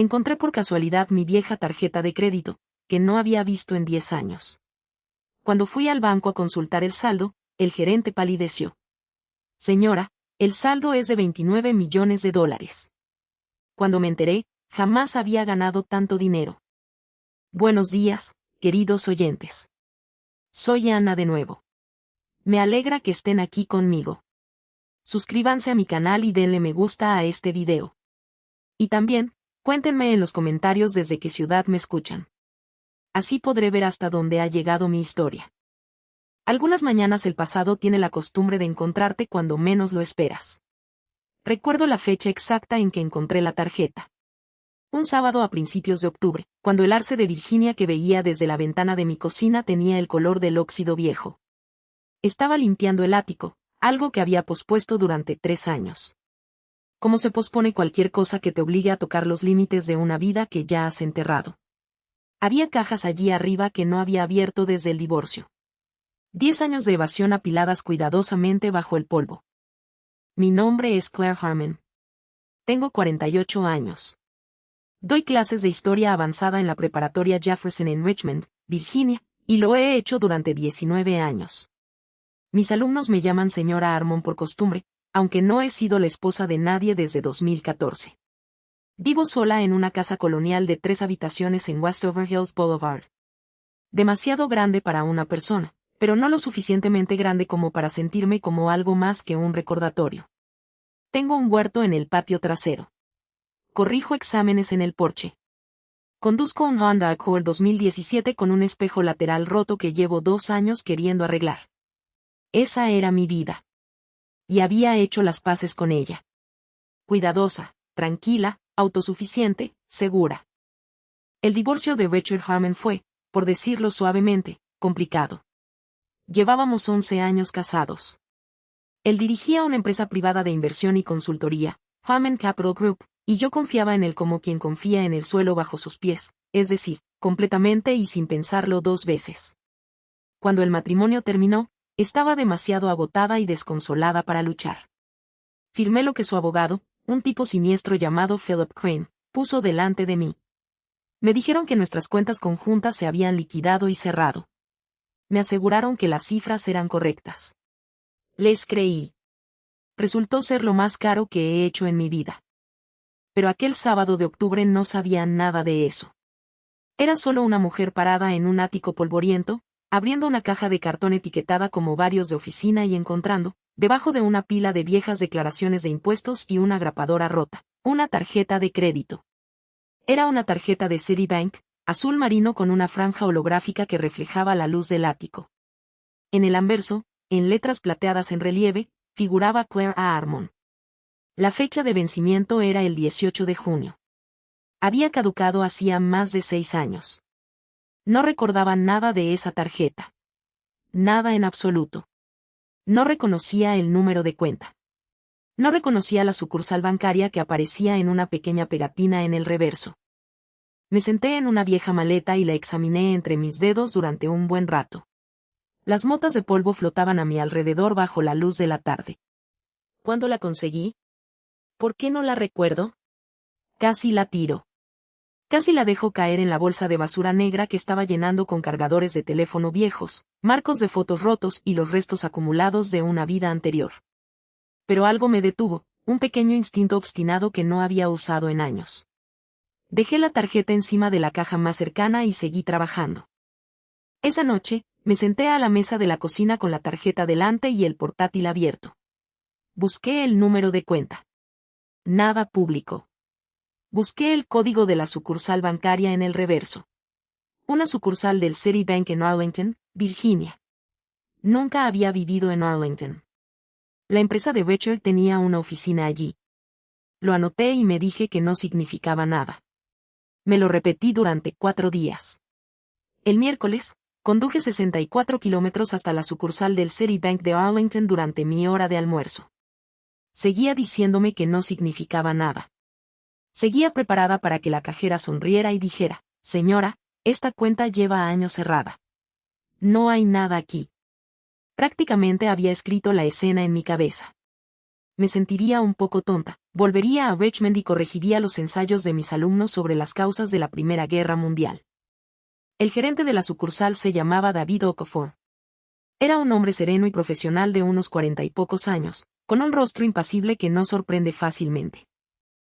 Encontré por casualidad mi vieja tarjeta de crédito, que no había visto en 10 años. Cuando fui al banco a consultar el saldo, el gerente palideció. Señora, el saldo es de $29 millones. Cuando me enteré, jamás había ganado tanto dinero. Buenos días, queridos oyentes. Soy Ana de nuevo. Me alegra que estén aquí conmigo. Suscríbanse a mi canal y denle me gusta a este video. Y también, cuéntenme en los comentarios desde qué ciudad me escuchan. Así podré ver hasta dónde ha llegado mi historia. Algunas mañanas el pasado tiene la costumbre de encontrarte cuando menos lo esperas. Recuerdo la fecha exacta en que encontré la tarjeta. Un sábado a principios de octubre, cuando el arce de Virginia que veía desde la ventana de mi cocina tenía el color del óxido viejo. Estaba limpiando el ático, algo que había pospuesto durante 3 años. ¿Cómo se pospone cualquier cosa que te obligue a tocar los límites de una vida que ya has enterrado? Había cajas allí arriba que no había abierto desde el divorcio. 10 años de evasión apiladas cuidadosamente bajo el polvo. Mi nombre es Claire Harmon. Tengo 48 años. Doy clases de historia avanzada en la preparatoria Jefferson en Richmond, Virginia, y lo he hecho durante 19 años. Mis alumnos me llaman señora Harmon por costumbre, aunque no he sido la esposa de nadie desde 2014. Vivo sola en una casa colonial de 3 habitaciones en Westover Hills Boulevard. Demasiado grande para una persona, pero no lo suficientemente grande como para sentirme como algo más que un recordatorio. Tengo un huerto en el patio trasero. Corrijo exámenes en el porche. Conduzco un Honda Accord 2017 con un espejo lateral roto que llevo 2 años queriendo arreglar. Esa era mi vida. Y había hecho las paces con ella. Cuidadosa, tranquila, autosuficiente, segura. El divorcio de Richard Harmon fue, por decirlo suavemente, complicado. Llevábamos 11 años casados. Él dirigía una empresa privada de inversión y consultoría, Harmon Capital Group, y yo confiaba en él como quien confía en el suelo bajo sus pies, es decir, completamente y sin pensarlo 2 veces. Cuando el matrimonio terminó, estaba demasiado agotada y desconsolada para luchar. Firmé lo que su abogado, un tipo siniestro llamado Philip Crane, puso delante de mí. Me dijeron que nuestras cuentas conjuntas se habían liquidado y cerrado. Me aseguraron que las cifras eran correctas. Les creí. Resultó ser lo más caro que he hecho en mi vida. Pero aquel sábado de octubre no sabía nada de eso. Era solo una mujer parada en un ático polvoriento, abriendo una caja de cartón etiquetada como varios de oficina y encontrando, debajo de una pila de viejas declaraciones de impuestos y una grapadora rota, una tarjeta de crédito. Era una tarjeta de Citibank, azul marino con una franja holográfica que reflejaba la luz del ático. En el anverso, en letras plateadas en relieve, figuraba Claire A. Harmon. La fecha de vencimiento era el 18 de junio. Había caducado hacía más de 6 años. No recordaba nada de esa tarjeta. Nada en absoluto. No reconocía el número de cuenta. No reconocía la sucursal bancaria que aparecía en una pequeña pegatina en el reverso. Me senté en una vieja maleta y la examiné entre mis dedos durante un buen rato. Las motas de polvo flotaban a mi alrededor bajo la luz de la tarde. ¿Cuándo la conseguí? ¿Por qué no la recuerdo? Casi la tiro. Casi la dejo caer en la bolsa de basura negra que estaba llenando con cargadores de teléfono viejos, marcos de fotos rotos y los restos acumulados de una vida anterior. Pero algo me detuvo, un pequeño instinto obstinado que no había usado en años. Dejé la tarjeta encima de la caja más cercana y seguí trabajando. Esa noche, me senté a la mesa de la cocina con la tarjeta delante y el portátil abierto. Busqué el número de cuenta. Nada público. Busqué el código de la sucursal bancaria en el reverso. Una sucursal del Citibank en Arlington, Virginia. Nunca había vivido en Arlington. La empresa de Richard tenía una oficina allí. Lo anoté y me dije que no significaba nada. Me lo repetí durante 4 días. El miércoles, conduje 64 kilómetros hasta la sucursal del Citibank de Arlington durante mi hora de almuerzo. Seguía diciéndome que no significaba nada. Seguía preparada para que la cajera sonriera y dijera, señora, esta cuenta lleva años cerrada. No hay nada aquí. Prácticamente había escrito la escena en mi cabeza. me sentiría un poco tonta. Volvería a Richmond y corregiría los ensayos de mis alumnos sobre las causas de la Primera Guerra Mundial. El gerente de la sucursal se llamaba David Okafor. Era un hombre sereno y profesional de unos 40 y pocos años, con un rostro impasible que no sorprende fácilmente.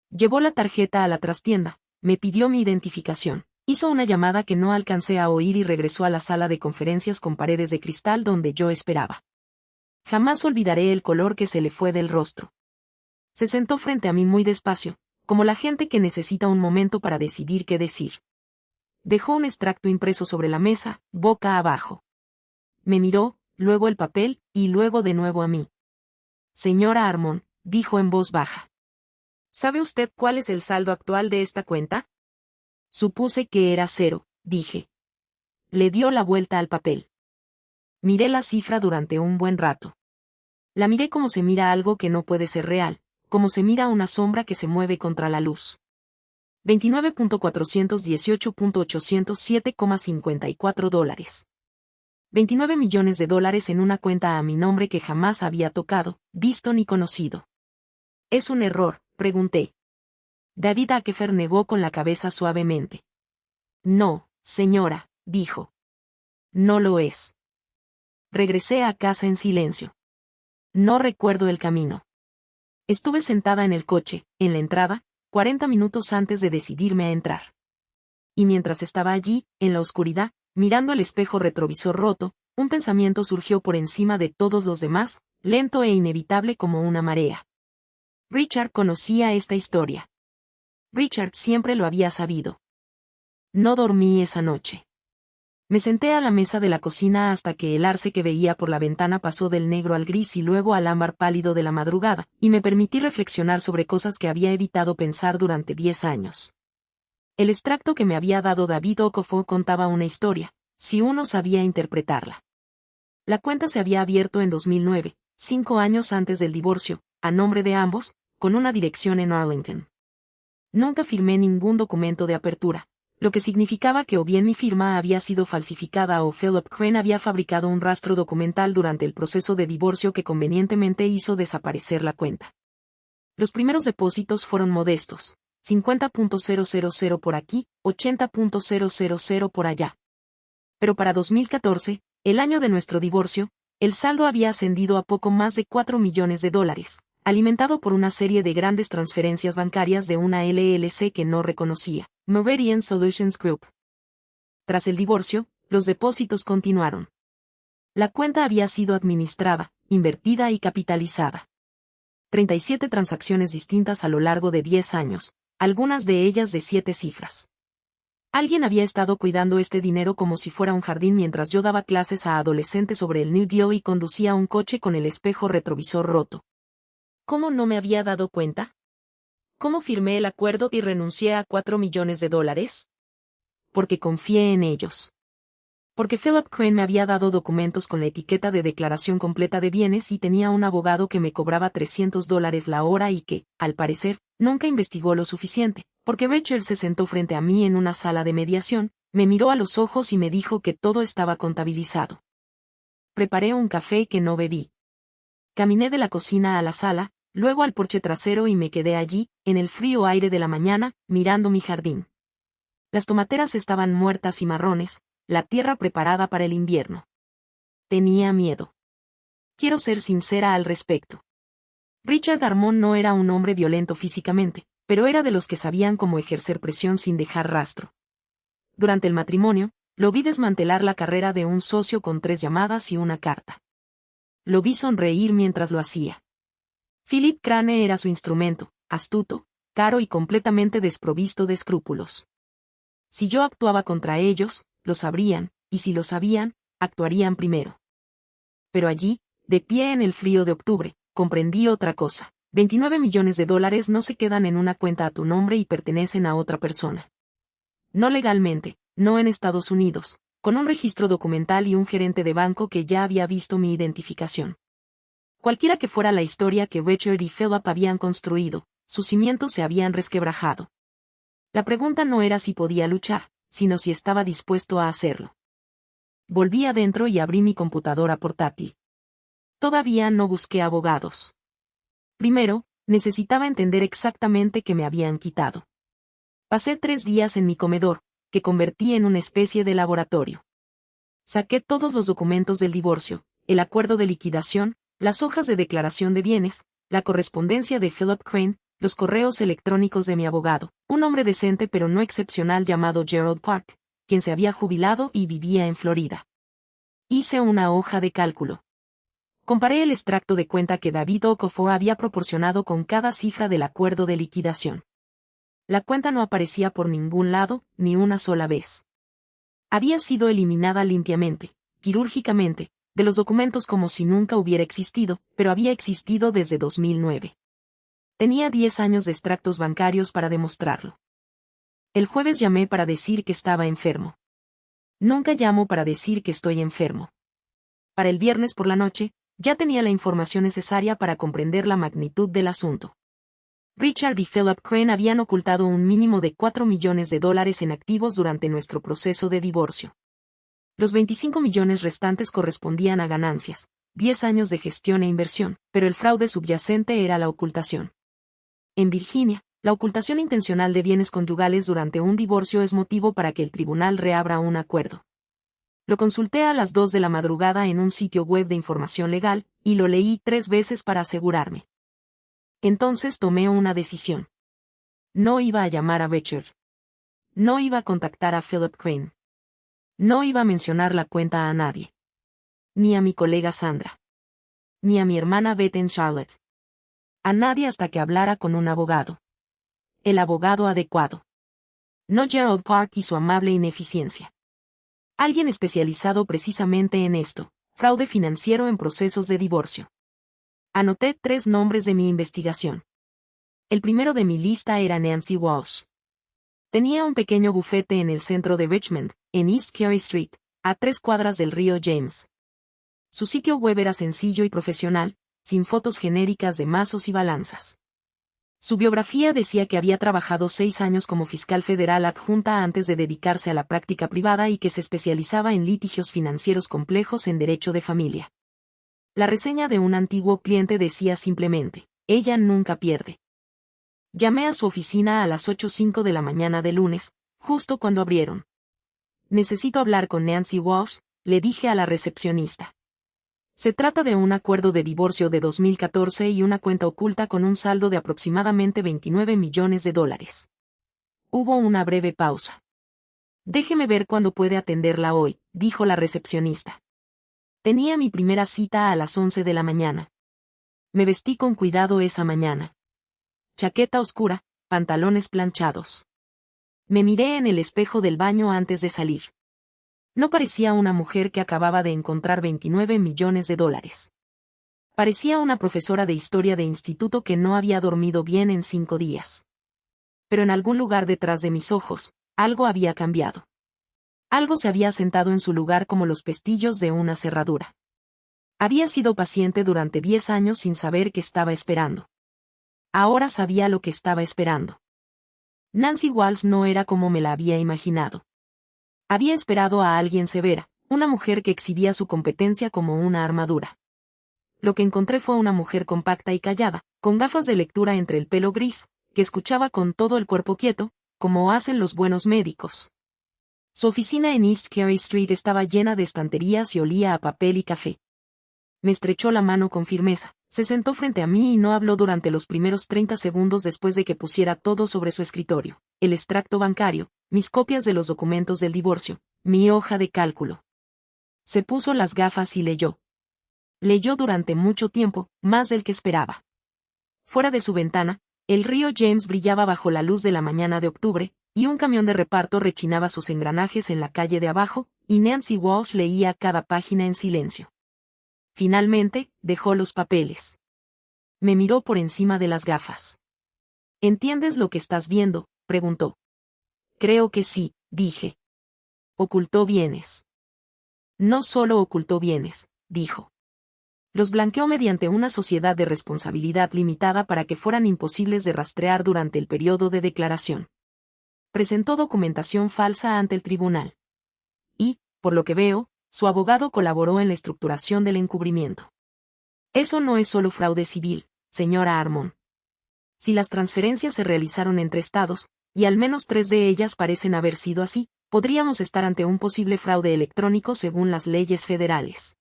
Llevó la tarjeta a la trastienda, me pidió mi identificación, hizo una llamada que no alcancé a oír y regresó a la sala de conferencias con paredes de cristal donde yo esperaba. Jamás olvidaré el color que se le fue del rostro. Se sentó frente a mí muy despacio, como la gente que necesita un momento para decidir qué decir. Dejó un extracto impreso sobre la mesa, boca abajo. Me miró, luego el papel, y luego de nuevo a mí. Señora Armon, dijo en voz baja. ¿Sabe usted cuál es el saldo actual de esta cuenta? Supuse que era 0, dije. Le dio la vuelta al papel. Miré la cifra durante un buen rato. La miré como se mira algo que no puede ser real, como se mira una sombra que se mueve contra la luz. 29.418.807,54 dólares. 29 millones de dólares en una cuenta a mi nombre que jamás había tocado, visto ni conocido. ¿Es un error?, pregunté. David Akefer negó con la cabeza suavemente. No, señora, dijo. No lo es. Regresé a casa en silencio. No recuerdo el camino. Estuve sentada en el coche, en la entrada, 40 minutos antes de decidirme a entrar. Y mientras estaba allí, en la oscuridad, mirando el espejo retrovisor roto, un pensamiento surgió por encima de todos los demás, lento e inevitable como una marea. Richard conocía esta historia. Richard siempre lo había sabido. No dormí esa noche. Me senté a la mesa de la cocina hasta que el arce que veía por la ventana pasó del negro al gris y luego al ámbar pálido de la madrugada, y me permití reflexionar sobre cosas que había evitado pensar durante 10 años. El extracto que me había dado David Okafor contaba una historia, si uno sabía interpretarla. La cuenta se había abierto en 2009, 5 años antes del divorcio, a nombre de ambos, con una dirección en Arlington. Nunca firmé ningún documento de apertura, lo que significaba que o bien mi firma había sido falsificada o Philip Crane había fabricado un rastro documental durante el proceso de divorcio que convenientemente hizo desaparecer la cuenta. Los primeros depósitos fueron modestos, 50.000 por aquí, 80.000 por allá. Pero para 2014, el año de nuestro divorcio, el saldo había ascendido a poco más de 4 millones de dólares, alimentado por una serie de grandes transferencias bancarias de una LLC que no reconocía, Meridian Solutions Group. Tras el divorcio, los depósitos continuaron. La cuenta había sido administrada, invertida y capitalizada. 37 transacciones distintas a lo largo de 10 años, algunas de ellas de 7 cifras. Alguien había estado cuidando este dinero como si fuera un jardín mientras yo daba clases a adolescentes sobre el New Deal y conducía un coche con el espejo retrovisor roto. ¿Cómo no me había dado cuenta? ¿Cómo firmé el acuerdo y renuncié a 4 millones de dólares? Porque confié en ellos. Porque Philip Crane me había dado documentos con la etiqueta de declaración completa de bienes y tenía un abogado que me cobraba $300 la hora y que, al parecer, nunca investigó lo suficiente, porque Rachel se sentó frente a mí en una sala de mediación, me miró a los ojos y me dijo que todo estaba contabilizado. Preparé un café que no bebí. Caminé de la cocina a la sala, luego al porche trasero y me quedé allí, en el frío aire de la mañana, mirando mi jardín. Las tomateras estaban muertas y marrones, la tierra preparada para el invierno. Tenía miedo. Quiero ser sincera al respecto. Richard Armon no era un hombre violento físicamente, pero era de los que sabían cómo ejercer presión sin dejar rastro. Durante el matrimonio, lo vi desmantelar la carrera de un socio con 3 llamadas y una carta. Lo vi sonreír mientras lo hacía. Philip Crane era su instrumento, astuto, caro y completamente desprovisto de escrúpulos. Si yo actuaba contra ellos, lo sabrían, y si lo sabían, actuarían primero. Pero allí, de pie en el frío de octubre, comprendí otra cosa. 29 millones de dólares no se quedan en una cuenta a tu nombre y pertenecen a otra persona. No legalmente, no en Estados Unidos, con un registro documental y un gerente de banco que ya había visto mi identificación. Cualquiera que fuera la historia que Richard y Philip habían construido, sus cimientos se habían resquebrajado. La pregunta no era si podía luchar, sino si estaba dispuesto a hacerlo. Volví adentro y abrí mi computadora portátil. Todavía no busqué abogados. Primero, necesitaba entender exactamente qué me habían quitado. Pasé 3 días en mi comedor, que convertí en una especie de laboratorio. Saqué todos los documentos del divorcio, el acuerdo de liquidación, las hojas de declaración de bienes, la correspondencia de Philip Crane, los correos electrónicos de mi abogado, un hombre decente pero no excepcional llamado Gerald Park, quien se había jubilado y vivía en Florida. Hice una hoja de cálculo. Comparé el extracto de cuenta que David Okafor había proporcionado con cada cifra del acuerdo de liquidación. La cuenta no aparecía por ningún lado, ni una sola vez. Había sido eliminada limpiamente, quirúrgicamente, de los documentos como si nunca hubiera existido, pero había existido desde 2009. Tenía 10 años de extractos bancarios para demostrarlo. El jueves llamé para decir que estaba enfermo. Nunca llamo para decir que estoy enfermo. Para el viernes por la noche, ya tenía la información necesaria para comprender la magnitud del asunto. Richard y Philip Crane habían ocultado un mínimo de $4 millones en activos durante nuestro proceso de divorcio. Los 25 millones restantes correspondían a ganancias, 10 años de gestión e inversión, pero el fraude subyacente era la ocultación. En Virginia, la ocultación intencional de bienes conyugales durante un divorcio es motivo para que el tribunal reabra un acuerdo. Lo consulté a las 2 de la madrugada en un sitio web de información legal, y lo leí 3 veces para asegurarme. Entonces tomé una decisión. No iba a llamar a Richard. No iba a contactar a Philip Crane. No iba a mencionar la cuenta a nadie. Ni a mi colega Sandra. Ni a mi hermana Beth en Charlotte. A nadie hasta que hablara con un abogado. El abogado adecuado. No Gerald Park y su amable ineficiencia. Alguien especializado precisamente en esto, fraude financiero en procesos de divorcio. Anoté 3 nombres de mi investigación. El primero de mi lista era Nancy Walsh. Tenía un pequeño bufete en el centro de Richmond, en East Carey Street, a 3 cuadras del río James. Su sitio web era sencillo y profesional, sin fotos genéricas de mazos y balanzas. Su biografía decía que había trabajado 6 años como fiscal federal adjunta antes de dedicarse a la práctica privada y que se especializaba en litigios financieros complejos en derecho de familia. La reseña de un antiguo cliente decía simplemente, ella nunca pierde. Llamé a su oficina a las 8:05 de la mañana de lunes, justo cuando abrieron. Necesito hablar con Nancy Walsh, le dije a la recepcionista. Se trata de un acuerdo de divorcio de 2014 y una cuenta oculta con un saldo de aproximadamente $29 millones. Hubo una breve pausa. Déjeme ver cuándo puede atenderla hoy, dijo la recepcionista. Tenía mi primera cita a las 11 de la mañana. Me vestí con cuidado esa mañana. Chaqueta oscura, pantalones planchados. Me miré en el espejo del baño antes de salir. No parecía una mujer que acababa de encontrar $29 millones. Parecía una profesora de historia de instituto que no había dormido bien en 5 días. Pero en algún lugar detrás de mis ojos, algo había cambiado. Algo se había sentado en su lugar como los pestillos de una cerradura. Había sido paciente durante 10 años sin saber qué estaba esperando. Ahora sabía lo que estaba esperando. Nancy Walsh no era como me la había imaginado. Había esperado a alguien severa, una mujer que exhibía su competencia como una armadura. Lo que encontré fue una mujer compacta y callada, con gafas de lectura entre el pelo gris, que escuchaba con todo el cuerpo quieto, como hacen los buenos médicos. Su oficina en East Carey Street estaba llena de estanterías y olía a papel y café. Me estrechó la mano con firmeza, se sentó frente a mí y no habló durante los primeros 30 segundos después de que pusiera todo sobre su escritorio, el extracto bancario, mis copias de los documentos del divorcio, mi hoja de cálculo. Se puso las gafas y leyó. Leyó durante mucho tiempo, más del que esperaba. Fuera de su ventana, el río James brillaba bajo la luz de la mañana de octubre, y un camión de reparto rechinaba sus engranajes en la calle de abajo, y Nancy Walsh leía cada página en silencio. Finalmente, dejó los papeles. Me miró por encima de las gafas. ¿Entiendes lo que estás viendo?, preguntó. Creo que sí, dije. Ocultó bienes. No solo ocultó bienes, dijo. Los blanqueó mediante una sociedad de responsabilidad limitada para que fueran imposibles de rastrear durante el periodo de declaración. Presentó documentación falsa ante el tribunal. Y, por lo que veo, su abogado colaboró en la estructuración del encubrimiento. Eso no es solo fraude civil, señora Armon. Si las transferencias se realizaron entre estados, y al menos 3 de ellas parecen haber sido así, podríamos estar ante un posible fraude electrónico según las leyes federales.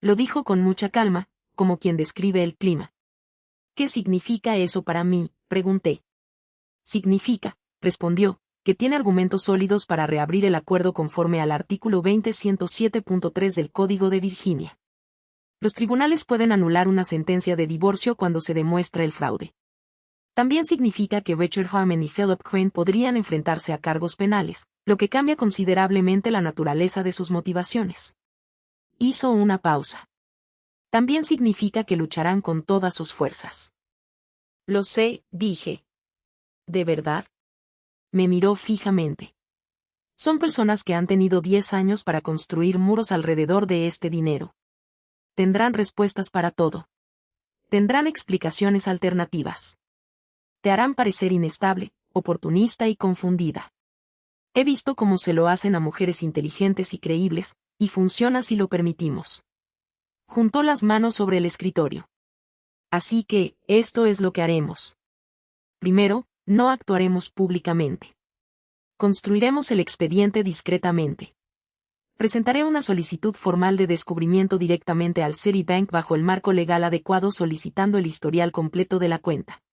Lo dijo con mucha calma, como quien describe el clima. ¿Qué significa eso para mí?, pregunté. Significa, respondió, que tiene argumentos sólidos para reabrir el acuerdo conforme al artículo 20107.3 del Código de Virginia. Los tribunales pueden anular una sentencia de divorcio cuando se demuestra el fraude. También significa que Richard Harmon y Philip Crane podrían enfrentarse a cargos penales, lo que cambia considerablemente la naturaleza de sus motivaciones. Hizo una pausa. También significa que lucharán con todas sus fuerzas. Lo sé, dije. ¿De verdad? Me miró fijamente. Son personas que han tenido 10 años para construir muros alrededor de este dinero. Tendrán respuestas para todo. Tendrán explicaciones alternativas. Te harán parecer inestable, oportunista y confundida. He visto cómo se lo hacen a mujeres inteligentes y creíbles, y funciona si lo permitimos. Juntó las manos sobre el escritorio. Así que, esto es lo que haremos. Primero, no actuaremos públicamente. Construiremos el expediente discretamente. Presentaré una solicitud formal de descubrimiento directamente al Citibank bajo el marco legal adecuado solicitando el historial completo de la cuenta.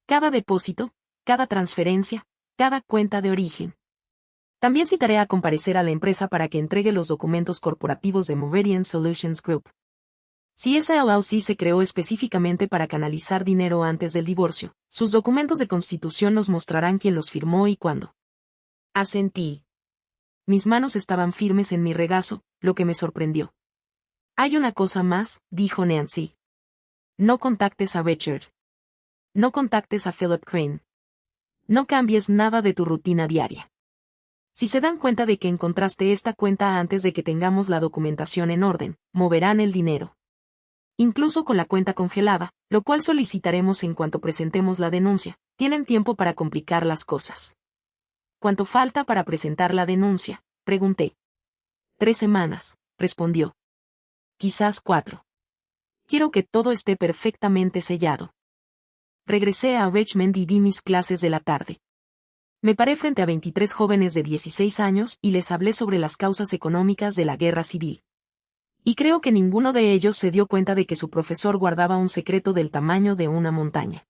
Cada depósito, cada transferencia, cada cuenta de origen. También citaré a comparecer a la empresa para que entregue los documentos corporativos de Meridian Solutions Group. Si esa LLC se creó específicamente para canalizar dinero antes del divorcio, sus documentos de constitución nos mostrarán quién los firmó y cuándo. Asentí. Mis manos estaban firmes en mi regazo, lo que me sorprendió. Hay una cosa más, dijo Nancy. No contactes a Richard. No contactes a Philip Crane. No cambies nada de tu rutina diaria. Si se dan cuenta de que encontraste esta cuenta antes de que tengamos la documentación en orden, moverán el dinero. Incluso con la cuenta congelada, lo cual solicitaremos en cuanto presentemos la denuncia, tienen tiempo para complicar las cosas. ¿Cuánto falta para presentar la denuncia?, pregunté. 3 semanas, respondió. Quizás 4. Quiero que todo esté perfectamente sellado. Regresé a Richmond y di mis clases de la tarde. Me paré frente a 23 jóvenes de 16 años y les hablé sobre las causas económicas de la guerra civil. Y creo que ninguno de ellos se dio cuenta de que su profesor guardaba un secreto del tamaño de una montaña.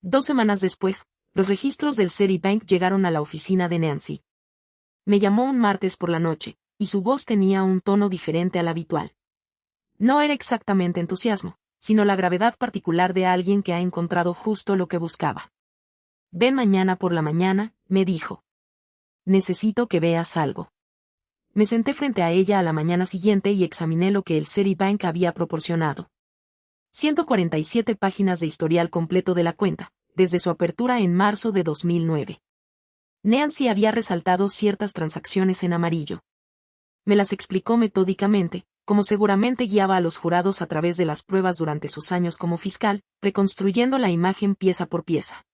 2 semanas después, los registros del Citibank llegaron a la oficina de Nancy. Me llamó un martes por la noche, y su voz tenía un tono diferente al habitual. No era exactamente entusiasmo, sino la gravedad particular de alguien que ha encontrado justo lo que buscaba. Ven mañana por la mañana, me dijo. Necesito que veas algo. Me senté frente a ella a la mañana siguiente y examiné lo que el Citibank había proporcionado. 147 páginas de historial completo de la cuenta, desde su apertura en marzo de 2009. Nancy había resaltado ciertas transacciones en amarillo. Me las explicó metódicamente, como seguramente guiaba a los jurados a través de las pruebas durante sus años como fiscal, reconstruyendo la imagen pieza por pieza.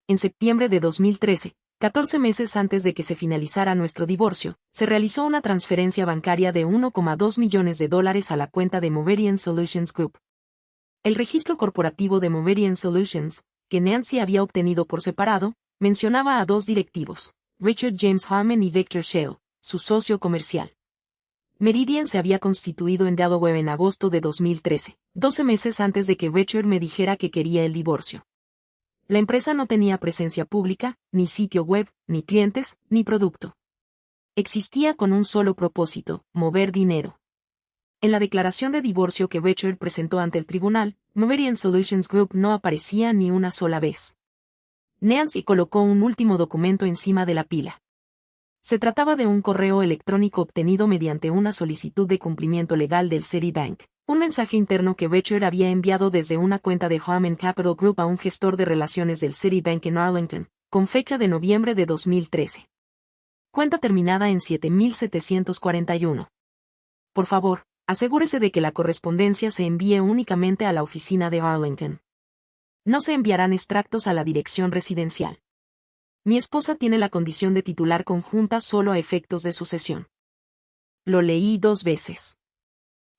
En septiembre de 2013, 14 meses antes de que se finalizara nuestro divorcio, se realizó una transferencia bancaria de $1,2 millones a la cuenta de Meridian Solutions Group. El registro corporativo de Meridian Solutions, que Nancy había obtenido por separado, mencionaba a 2 directivos, Richard James Harmon y Victor Shale, su socio comercial. Meridian se había constituido en Delaware en agosto de 2013, 12 meses antes de que Richard me dijera que quería el divorcio. La empresa no tenía presencia pública, ni sitio web, ni clientes, ni producto. Existía con un solo propósito, mover dinero. En la declaración de divorcio que Richard presentó ante el tribunal, Meridian Solutions Group no aparecía ni una sola vez. Nancy colocó un último documento encima de la pila. Se trataba de un correo electrónico obtenido mediante una solicitud de cumplimiento legal del Citibank, un mensaje interno que Richard había enviado desde una cuenta de Harmon Capital Group a un gestor de relaciones del Citibank en Arlington, con fecha de noviembre de 2013. Cuenta terminada en 7741. Por favor, asegúrese de que la correspondencia se envíe únicamente a la oficina de Arlington. No se enviarán extractos a la dirección residencial. Mi esposa tiene la condición de titular conjunta solo a efectos de sucesión. Lo leí 2 veces.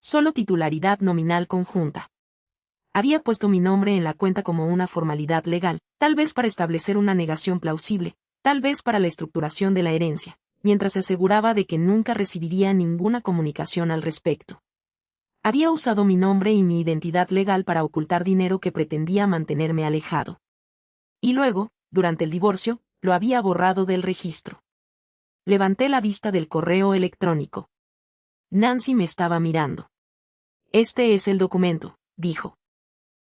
Solo titularidad nominal conjunta. Había puesto mi nombre en la cuenta como una formalidad legal, tal vez para establecer una negación plausible, tal vez para la estructuración de la herencia, mientras se aseguraba de que nunca recibiría ninguna comunicación al respecto. Había usado mi nombre y mi identidad legal para ocultar dinero que pretendía mantenerme alejado. Y luego, durante el divorcio, lo había borrado del registro. Levanté la vista del correo electrónico. Nancy me estaba mirando. Este es el documento, dijo.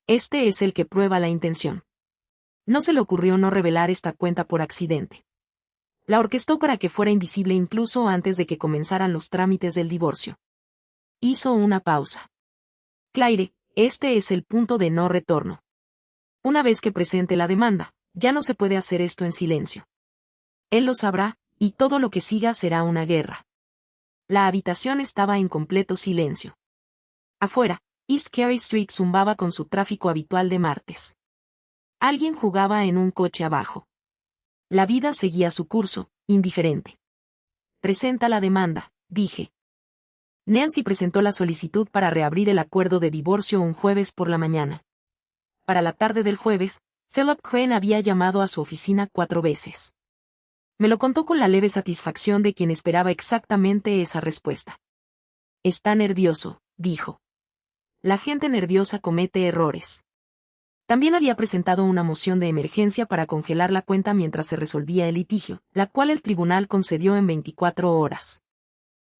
Este es el que prueba la intención. No se le ocurrió no revelar esta cuenta por accidente. La orquestó para que fuera invisible incluso antes de que comenzaran los trámites del divorcio. Hizo una pausa. Claire, este es el punto de no retorno. Una vez que presente la demanda, ya no se puede hacer esto en silencio. Él lo sabrá, y todo lo que siga será una guerra. La habitación estaba en completo silencio. Afuera, East Carey Street zumbaba con su tráfico habitual de martes. Alguien jugaba en un coche abajo. La vida seguía su curso, indiferente. Presenta la demanda, dije. Nancy presentó la solicitud para reabrir el acuerdo de divorcio un jueves por la mañana. Para la tarde del jueves, Philip Crane había llamado a su oficina 4 veces. Me lo contó con la leve satisfacción de quien esperaba exactamente esa respuesta. Está nervioso, dijo. La gente nerviosa comete errores. También había presentado una moción de emergencia para congelar la cuenta mientras se resolvía el litigio, la cual el tribunal concedió en 24 horas.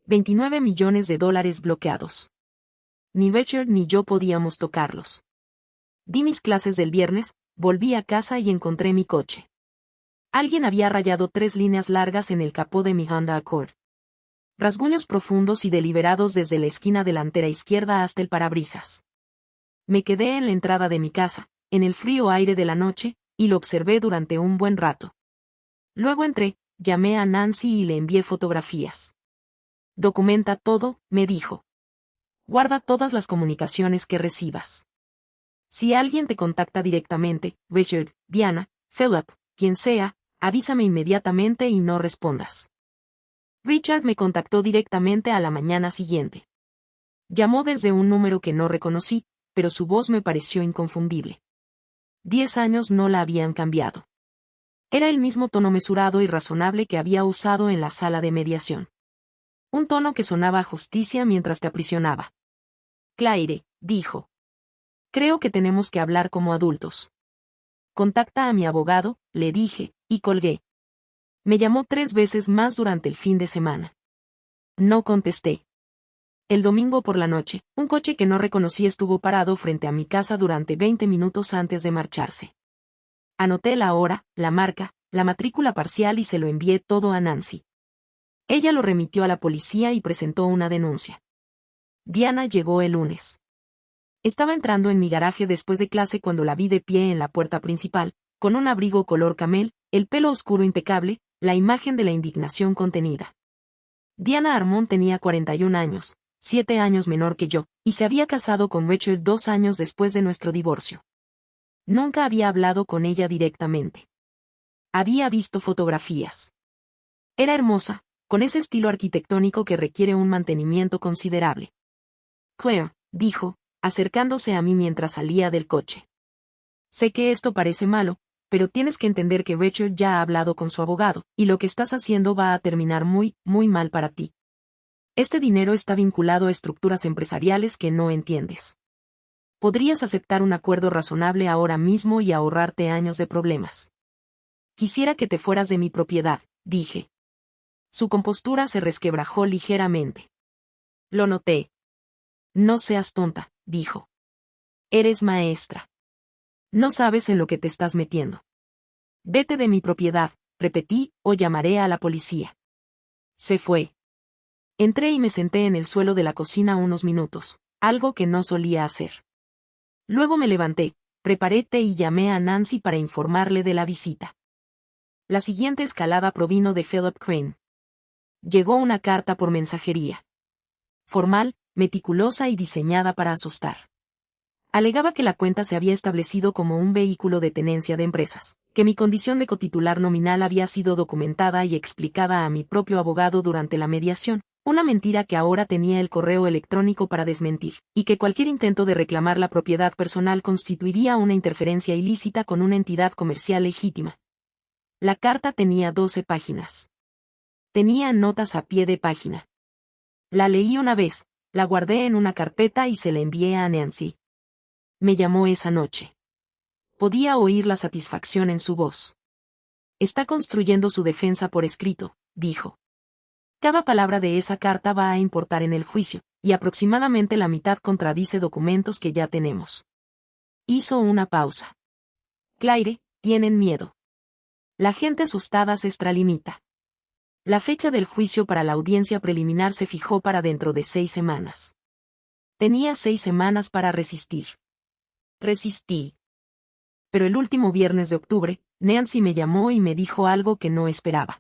29 millones de dólares bloqueados. Ni Richard ni yo podíamos tocarlos. Di mis clases del viernes, volví a casa y encontré mi coche. Alguien había rayado 3 líneas largas en el capó de mi Honda Accord. Rasguños profundos y deliberados desde la esquina delantera izquierda hasta el parabrisas. Me quedé en la entrada de mi casa, en el frío aire de la noche, y lo observé durante un buen rato. Luego entré, llamé a Nancy y le envié fotografías. Documenta todo, me dijo. Guarda todas las comunicaciones que recibas. Si alguien te contacta directamente, Richard, Diana, Philip, quien sea, avísame inmediatamente y no respondas. Richard me contactó directamente a la mañana siguiente. Llamó desde un número que no reconocí, pero su voz me pareció inconfundible. 10 años no la habían cambiado. Era el mismo tono mesurado y razonable que había usado en la sala de mediación. Un tono que sonaba a justicia mientras te aprisionaba. Claire, dijo. Creo que tenemos que hablar como adultos. Contacta a mi abogado, le dije, y colgué. Me llamó 3 veces más durante el fin de semana. No contesté. El domingo por la noche, un coche que no reconocí estuvo parado frente a mi casa durante 20 minutos antes de marcharse. Anoté la hora, la marca, la matrícula parcial y se lo envié todo a Nancy. Ella lo remitió a la policía y presentó una denuncia. Diana llegó el lunes. Estaba entrando en mi garaje después de clase cuando la vi de pie en la puerta principal, con un abrigo color camel, el pelo oscuro impecable, la imagen de la indignación contenida. Diana Armond tenía 41 años, 7 años menor que yo, y se había casado con Richard 2 años después de nuestro divorcio. Nunca había hablado con ella directamente. Había visto fotografías. Era hermosa, con ese estilo arquitectónico que requiere un mantenimiento considerable. Claire, dijo, acercándose a mí mientras salía del coche. Sé que esto parece malo, pero tienes que entender que Richard ya ha hablado con su abogado, y lo que estás haciendo va a terminar muy, muy mal para ti. Este dinero está vinculado a estructuras empresariales que no entiendes. Podrías aceptar un acuerdo razonable ahora mismo y ahorrarte años de problemas. Quisiera que te fueras de mi propiedad, dije. Su compostura se resquebrajó ligeramente. Lo noté. No seas tonta, dijo. Eres maestra. No sabes en lo que te estás metiendo. Vete de mi propiedad, repetí, o llamaré a la policía. Se fue. Entré y me senté en el suelo de la cocina unos minutos, algo que no solía hacer. Luego me levanté, preparé té y llamé a Nancy para informarle de la visita. La siguiente escalada provino de Philip Crane. Llegó una carta por mensajería. Formal, meticulosa y diseñada para asustar. Alegaba que la cuenta se había establecido como un vehículo de tenencia de empresas, que mi condición de cotitular nominal había sido documentada y explicada a mi propio abogado durante la mediación, Una mentira que ahora tenía el correo electrónico para desmentir, y que cualquier intento de reclamar la propiedad personal constituiría una interferencia ilícita con una entidad comercial legítima. La carta tenía 12 páginas. Tenía notas a pie de página. La leí una vez, la guardé en una carpeta y se la envié a Nancy. Me llamó esa noche. Podía oír la satisfacción en su voz. Está construyendo su defensa por escrito, dijo. Cada palabra de esa carta va a importar en el juicio, y aproximadamente la mitad contradice documentos que ya tenemos. Hizo una pausa. Claire, tienen miedo. La gente asustada se extralimita. La fecha del juicio para la audiencia preliminar se fijó para dentro de 6 semanas. Tenía 6 semanas para resistir. Resistí. Pero el último viernes de octubre, Nancy me llamó y me dijo algo que no esperaba.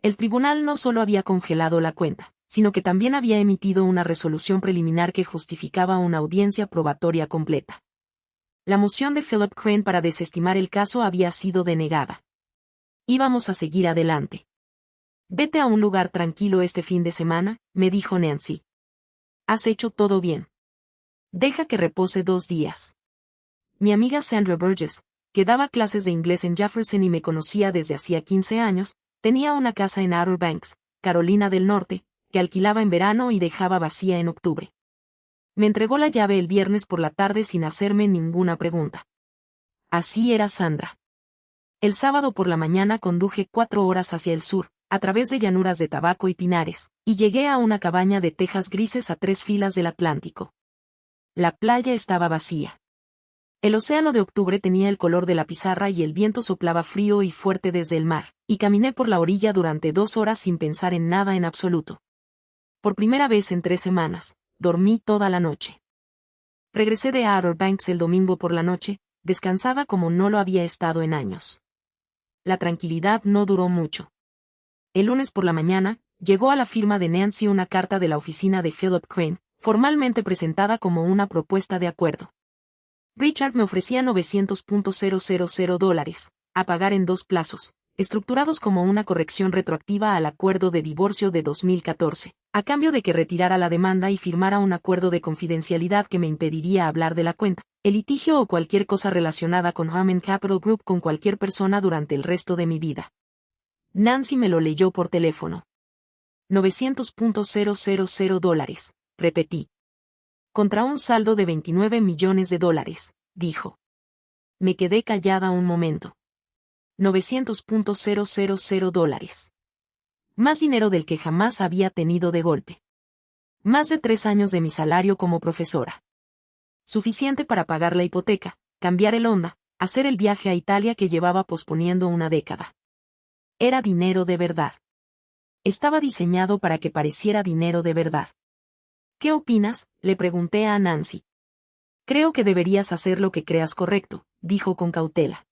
El tribunal no solo había congelado la cuenta, sino que también había emitido una resolución preliminar que justificaba una audiencia probatoria completa. La moción de Philip Crane para desestimar el caso había sido denegada. Íbamos a seguir adelante. Vete a un lugar tranquilo este fin de semana, me dijo Nancy. Has hecho todo bien. Deja que repose 2 días. Mi amiga Sandra Burgess, que daba clases de inglés en Jefferson y me conocía desde hacía 15 años, tenía una casa en Outer Banks, Carolina del Norte, que alquilaba en verano y dejaba vacía en octubre. Me entregó la llave el viernes por la tarde sin hacerme ninguna pregunta. Así era Sandra. El sábado por la mañana conduje 4 horas hacia el sur, a través de llanuras de tabaco y pinares, y llegué a una cabaña de tejas grises a 3 filas del Atlántico. La playa estaba vacía. El océano de octubre tenía el color de la pizarra y el viento soplaba frío y fuerte desde el mar, y caminé por la orilla durante 2 horas sin pensar en nada en absoluto. Por primera vez en 3 semanas, dormí toda la noche. Regresé de Outer Banks el domingo por la noche, descansada como no lo había estado en años. La tranquilidad no duró mucho. El lunes por la mañana, llegó a la firma de Nancy una carta de la oficina de Philip Crane, formalmente presentada como una propuesta de acuerdo. Richard me ofrecía $900,000, a pagar en 2 plazos, estructurados como una corrección retroactiva al acuerdo de divorcio de 2014, a cambio de que retirara la demanda y firmara un acuerdo de confidencialidad que me impediría hablar de la cuenta, el litigio o cualquier cosa relacionada con Harman Capital Group con cualquier persona durante el resto de mi vida. Nancy me lo leyó por teléfono. $900,000, repetí. Contra un saldo de $29 millones, dijo. Me quedé callada un momento. $900,000. Más dinero del que jamás había tenido de golpe. Más de 3 años de mi salario como profesora. Suficiente para pagar la hipoteca, cambiar el Honda, hacer el viaje a Italia que llevaba posponiendo una década. Era dinero de verdad. Estaba diseñado para que pareciera dinero de verdad. ¿Qué opinas?, le pregunté a Nancy. Creo que deberías hacer lo que creas correcto, dijo con cautela.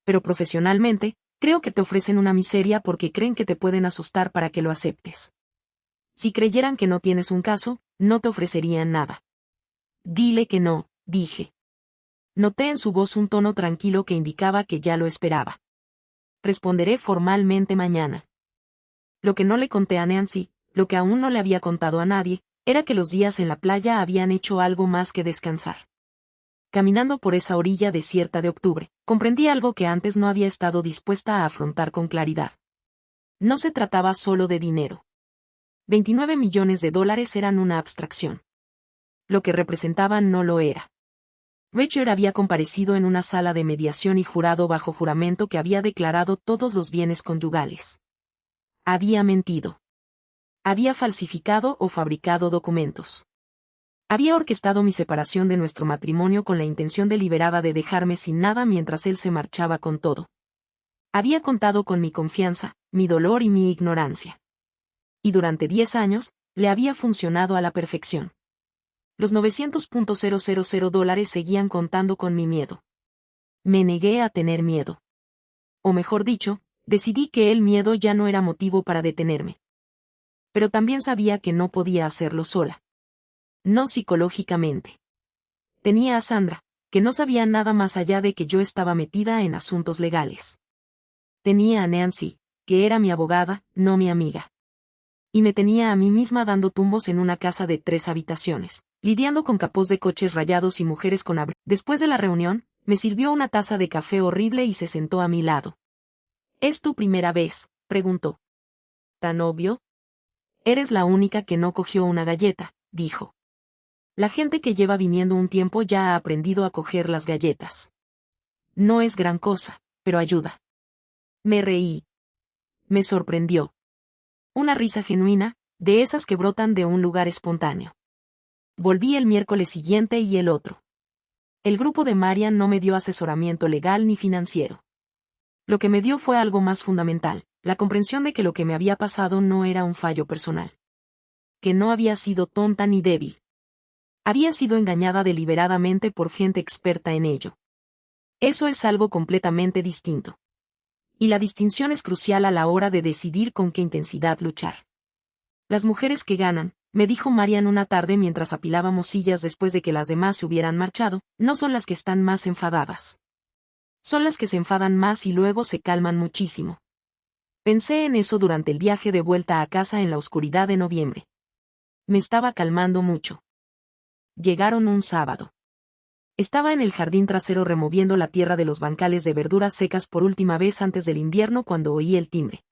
Pero profesionalmente, creo que te ofrecen una miseria porque creen que te pueden asustar para que lo aceptes. Si creyeran que no tienes un caso, no te ofrecerían nada. Dile que no, dije. Noté en su voz un tono tranquilo que indicaba que ya lo esperaba. Responderé formalmente mañana. Lo que no le conté a Nancy, lo que aún no le había contado a nadie, era que los días en la playa habían hecho algo más que descansar. Caminando por esa orilla desierta de octubre, comprendí algo que antes no había estado dispuesta a afrontar con claridad. No se trataba solo de dinero. $29 millones eran una abstracción. Lo que representaban no lo era. Richard había comparecido en una sala de mediación y jurado bajo juramento que había declarado todos los bienes conyugales. Había mentido. Había falsificado o fabricado documentos. Había orquestado mi separación de nuestro matrimonio con la intención deliberada de dejarme sin nada mientras él se marchaba con todo. Había contado con mi confianza, mi dolor y mi ignorancia. Y durante 10 años, le había funcionado a la perfección. Los $900,000 seguían contando con mi miedo. Me negué a tener miedo. O mejor dicho, decidí que el miedo ya no era motivo para detenerme. Pero también sabía que no podía hacerlo sola. No psicológicamente. Tenía a Sandra, que no sabía nada más allá de que yo estaba metida en asuntos legales. Tenía a Nancy, que era mi abogada, no mi amiga. y me tenía a mí misma dando tumbos en una casa de 3 habitaciones, lidiando con capós de coches rayados y mujeres con abrigo. Después de la reunión, me sirvió una taza de café horrible y se sentó a mi lado. ¿Es tu primera vez?, preguntó. ¿Tan obvio? Eres la única que no cogió una galleta, dijo. La gente que lleva viniendo un tiempo ya ha aprendido a coger las galletas. No es gran cosa, pero ayuda. Me reí. Me sorprendió. Una risa genuina, de esas que brotan de un lugar espontáneo. Volví el miércoles siguiente y el otro. El grupo de Marian no me dio asesoramiento legal ni financiero. Lo que me dio fue algo más fundamental, la comprensión de que lo que me había pasado no era un fallo personal. Que no había sido tonta ni débil. Había sido engañada deliberadamente por gente experta en ello. Eso es algo completamente distinto. Y la distinción es crucial a la hora de decidir con qué intensidad luchar. Las mujeres que ganan, me dijo Marian una tarde mientras apilábamos sillas después de que las demás se hubieran marchado, no son las que están más enfadadas. Son las que se enfadan más y luego se calman muchísimo. Pensé en eso durante el viaje de vuelta a casa en la oscuridad de noviembre. Me estaba calmando mucho. Llegaron un sábado. Estaba en el jardín trasero removiendo la tierra de los bancales de verduras secas por última vez antes del invierno cuando oí el timbre.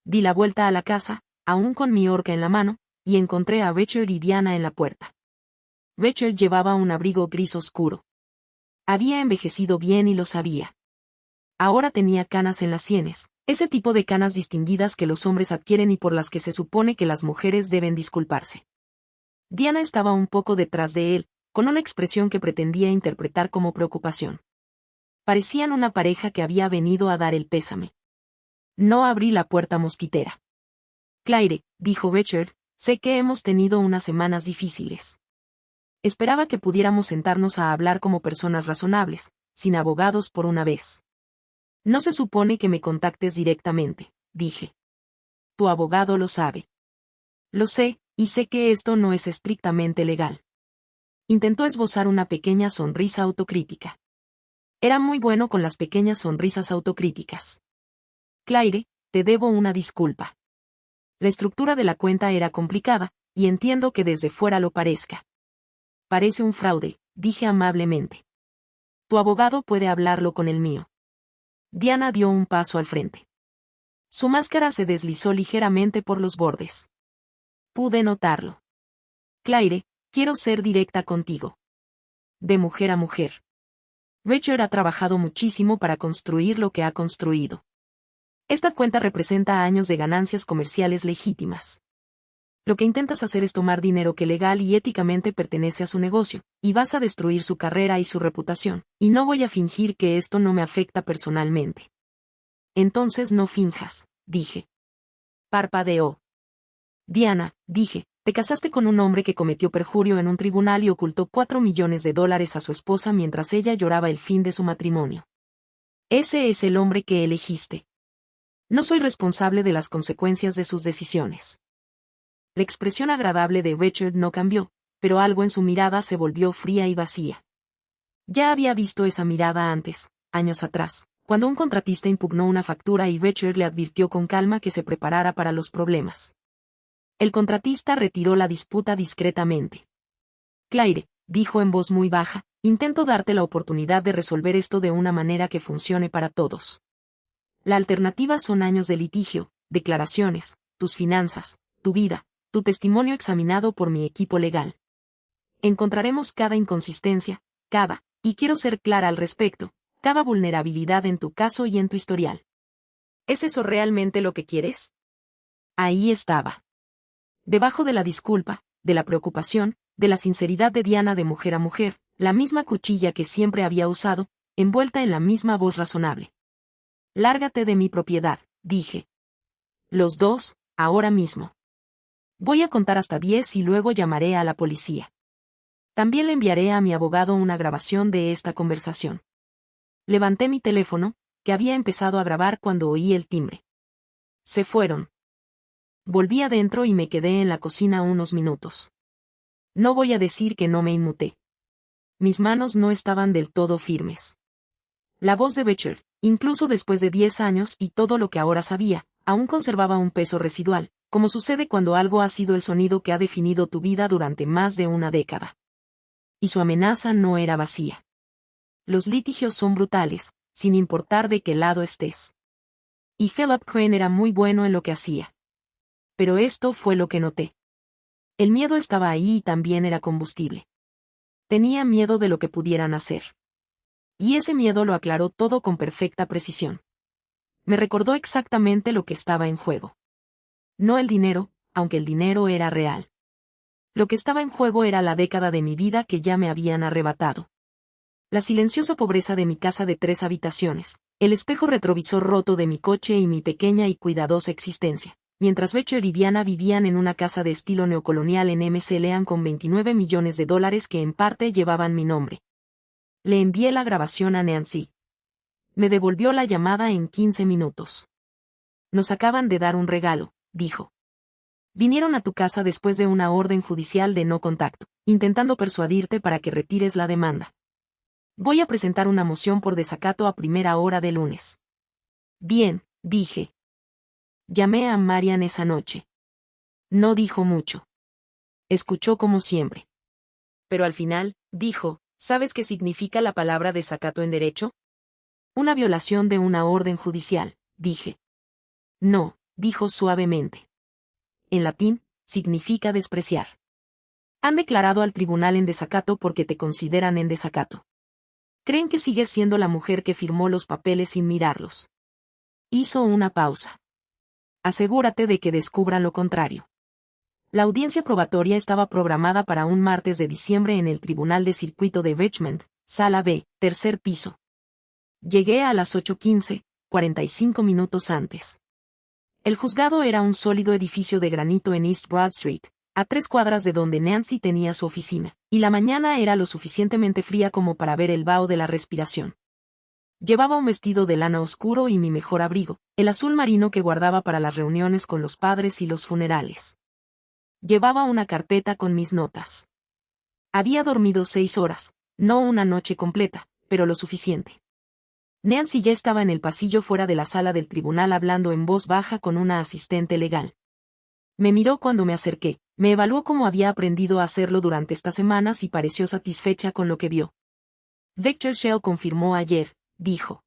Di la vuelta a la casa, aún con mi horca en la mano, y encontré a Richard y Diana en la puerta. Richard llevaba un abrigo gris oscuro. Había envejecido bien y lo sabía. Ahora tenía canas en las sienes, ese tipo de canas distinguidas que los hombres adquieren y por las que se supone que las mujeres deben disculparse. Diana estaba un poco detrás de él, con una expresión que pretendía interpretar como preocupación. Parecían una pareja que había venido a dar el pésame. No abrí la puerta mosquitera. Claire, dijo Richard, sé que hemos tenido unas semanas difíciles. Esperaba que pudiéramos sentarnos a hablar como personas razonables, sin abogados por una vez. No se supone que me contactes directamente, dije. Tu abogado lo sabe. Lo sé, y sé que esto no es estrictamente legal. Intentó esbozar una pequeña sonrisa autocrítica. Era muy bueno con las pequeñas sonrisas autocríticas. Claire, te debo una disculpa. La estructura de la cuenta era complicada, y entiendo que desde fuera lo parezca. Parece un fraude, dije amablemente. Tu abogado puede hablarlo con el mío. Diana dio un paso al frente. Su máscara se deslizó ligeramente por los bordes. Pude notarlo. Claire, quiero ser directa contigo. De mujer a mujer. Richard ha trabajado muchísimo para construir lo que ha construido. Esta cuenta representa años de ganancias comerciales legítimas. Lo que intentas hacer es tomar dinero que legal y éticamente pertenece a su negocio, y vas a destruir su carrera y su reputación, y no voy a fingir que esto no me afecta personalmente. Entonces no finjas, dije. Parpadeó. Diana, dije, te casaste con un hombre que cometió perjurio en un tribunal y ocultó $4 millones a su esposa mientras ella lloraba el fin de su matrimonio. Ese es el hombre que elegiste. No soy responsable de las consecuencias de sus decisiones. La expresión agradable de Richard no cambió, pero algo en su mirada se volvió fría y vacía. Ya había visto esa mirada antes, años atrás, cuando un contratista impugnó una factura y Richard le advirtió con calma que se preparara para los problemas. El contratista retiró la disputa discretamente. Claire, dijo en voz muy baja, intento darte la oportunidad de resolver esto de una manera que funcione para todos. La alternativa son años de litigio, declaraciones, tus finanzas, tu vida, tu testimonio examinado por mi equipo legal. Encontraremos cada inconsistencia, y quiero ser clara al respecto, cada vulnerabilidad en tu caso y en tu historial. ¿Es eso realmente lo que quieres? Ahí estaba. Debajo de la disculpa, de la preocupación, de la sinceridad de Diana de mujer a mujer, la misma cuchilla que siempre había usado, envuelta en la misma voz razonable. Lárgate de mi propiedad, dije. Los dos, ahora mismo. Voy a contar hasta 10 y luego llamaré a la policía. También le enviaré a mi abogado una grabación de esta conversación. Levanté mi teléfono, que había empezado a grabar cuando oí el timbre. Se fueron. Volví adentro y me quedé en la cocina unos minutos. No voy a decir que no me inmuté. Mis manos no estaban del todo firmes. La voz de Richard, incluso después de 10 años y todo lo que ahora sabía, aún conservaba un peso residual, como sucede cuando algo ha sido el sonido que ha definido tu vida durante más de una década. Y su amenaza no era vacía. Los litigios son brutales, sin importar de qué lado estés. Y Philip Crane era muy bueno en lo que hacía. Pero esto fue lo que noté. El miedo estaba ahí y también era combustible. Tenía miedo de lo que pudieran hacer. Y ese miedo lo aclaró todo con perfecta precisión. Me recordó exactamente lo que estaba en juego. No el dinero, aunque el dinero era real. Lo que estaba en juego era la década de mi vida que ya me habían arrebatado. La silenciosa pobreza de mi casa de 3 habitaciones, el espejo retrovisor roto de mi coche y mi pequeña y cuidadosa existencia, mientras Becher y Diana vivían en una casa de estilo neocolonial en McLean con $29 millones que en parte llevaban mi nombre. Le envié la grabación a Nancy. Me devolvió la llamada en 15 minutos. Nos acaban de dar un regalo, dijo. Vinieron a tu casa después de una orden judicial de no contacto, intentando persuadirte para que retires la demanda. Voy a presentar una moción por desacato a primera hora de lunes. Bien, dije. Llamé a Marian esa noche. No dijo mucho. Escuchó como siempre. Pero al final, dijo, ¿sabes qué significa la palabra desacato en derecho? Una violación de una orden judicial, dije. No, dijo suavemente. En latín, significa despreciar. Han declarado al tribunal en desacato porque te consideran en desacato. Creen que sigues siendo la mujer que firmó los papeles sin mirarlos. Hizo una pausa. Asegúrate de que descubran lo contrario. La audiencia probatoria estaba programada para un martes de diciembre en el Tribunal de Circuito de Richmond, Sala B, tercer piso. Llegué a las 8:15, 45 minutos antes. El juzgado era un sólido edificio de granito en East Broad Street, a 3 cuadras de donde Nancy tenía su oficina, y la mañana era lo suficientemente fría como para ver el vaho de la respiración. Llevaba un vestido de lana oscuro y mi mejor abrigo, el azul marino que guardaba para las reuniones con los padres y los funerales. Llevaba una carpeta con mis notas. Había dormido 6 horas, no una noche completa, pero lo suficiente. Nancy ya estaba en el pasillo fuera de la sala del tribunal hablando en voz baja con una asistente legal. Me miró cuando me acerqué, me evaluó como había aprendido a hacerlo durante estas semanas y pareció satisfecha con lo que vio. Victor Shell confirmó ayer, dijo.